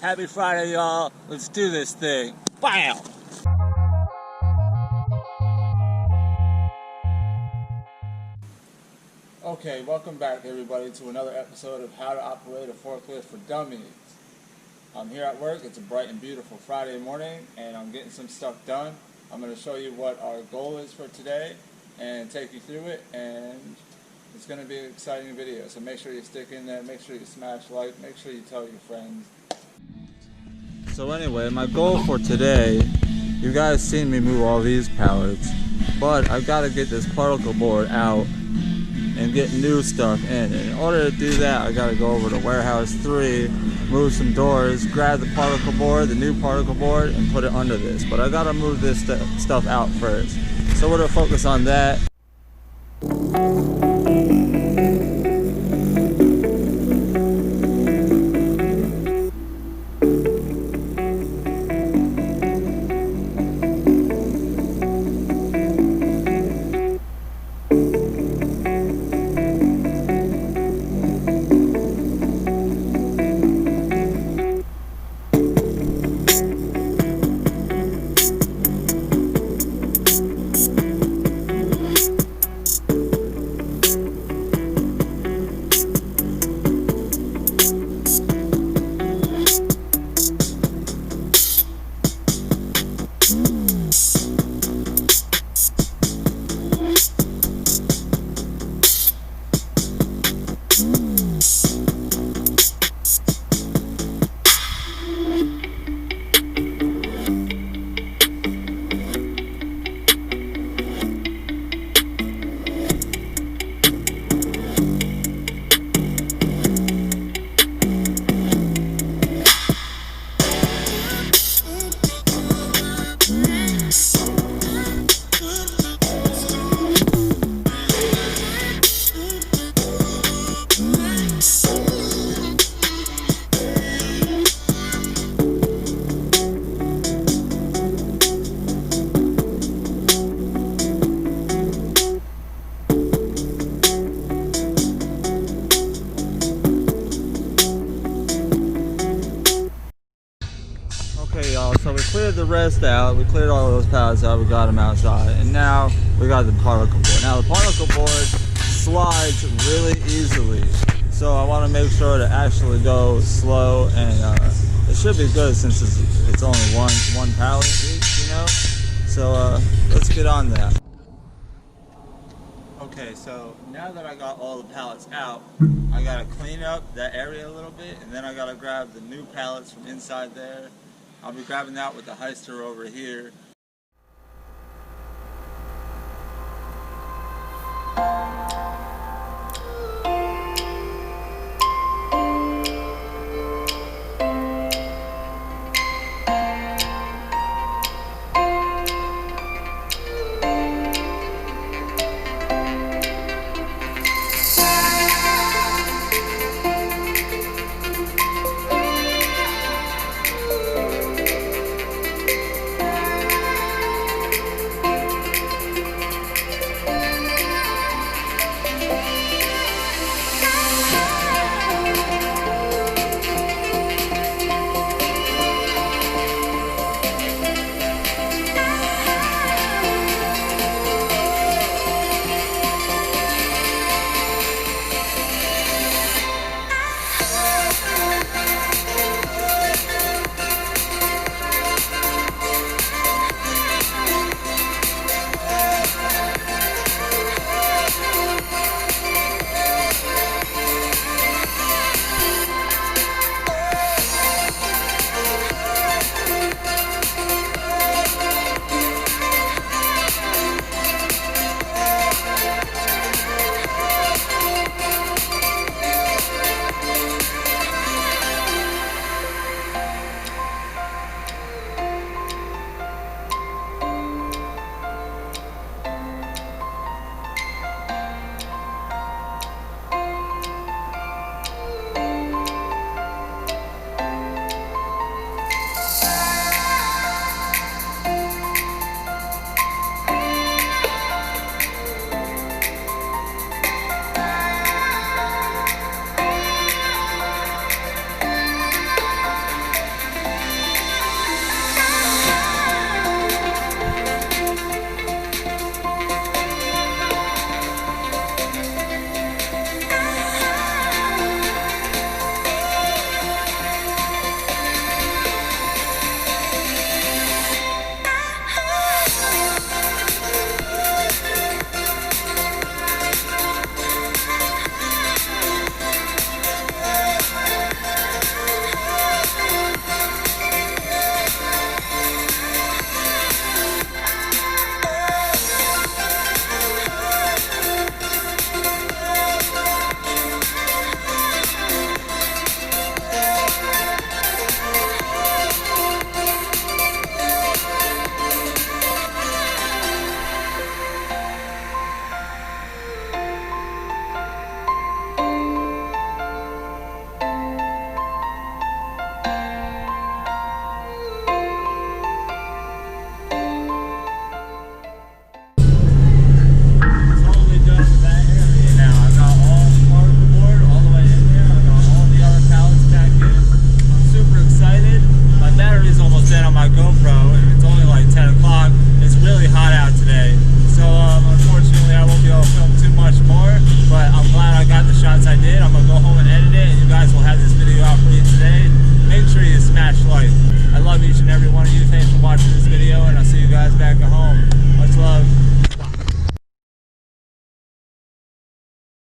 Happy Friday, y'all. Let's do this thing. Bam! Okay, welcome back everybody to another episode of How to Operate a Forklift for Dummies. I'm here at work. It's a bright and beautiful Friday morning and I'm getting some stuff done. I'm going to show you what our goal is for today and take you through it, and it's going to be an exciting video. So make sure you stick in there, make sure you smash like, make sure you tell your friends. So anyway, my goal for today, you guys seen me move all these pallets, but I've got to get this particle board out and get new stuff in. And in order to do that, I got to go over to warehouse 3, move some doors, grab the particle board, the new particle board, and put it under this. But I got to move this stuff out first. So we're going to focus on that. Okay y'all, so we cleared the rest out, we cleared all those pallets out, we got them outside, and now we got the particle board. Now the particle board slides really easily, so I want to make sure to actually go slow, and it should be good since it's only one pallet each, you know? So let's get on that. Okay, so now that I got all the pallets out, I gotta clean up that area a little bit, and then I gotta grab the new pallets from inside there. I'll be grabbing that with the Hyster over here. back at home.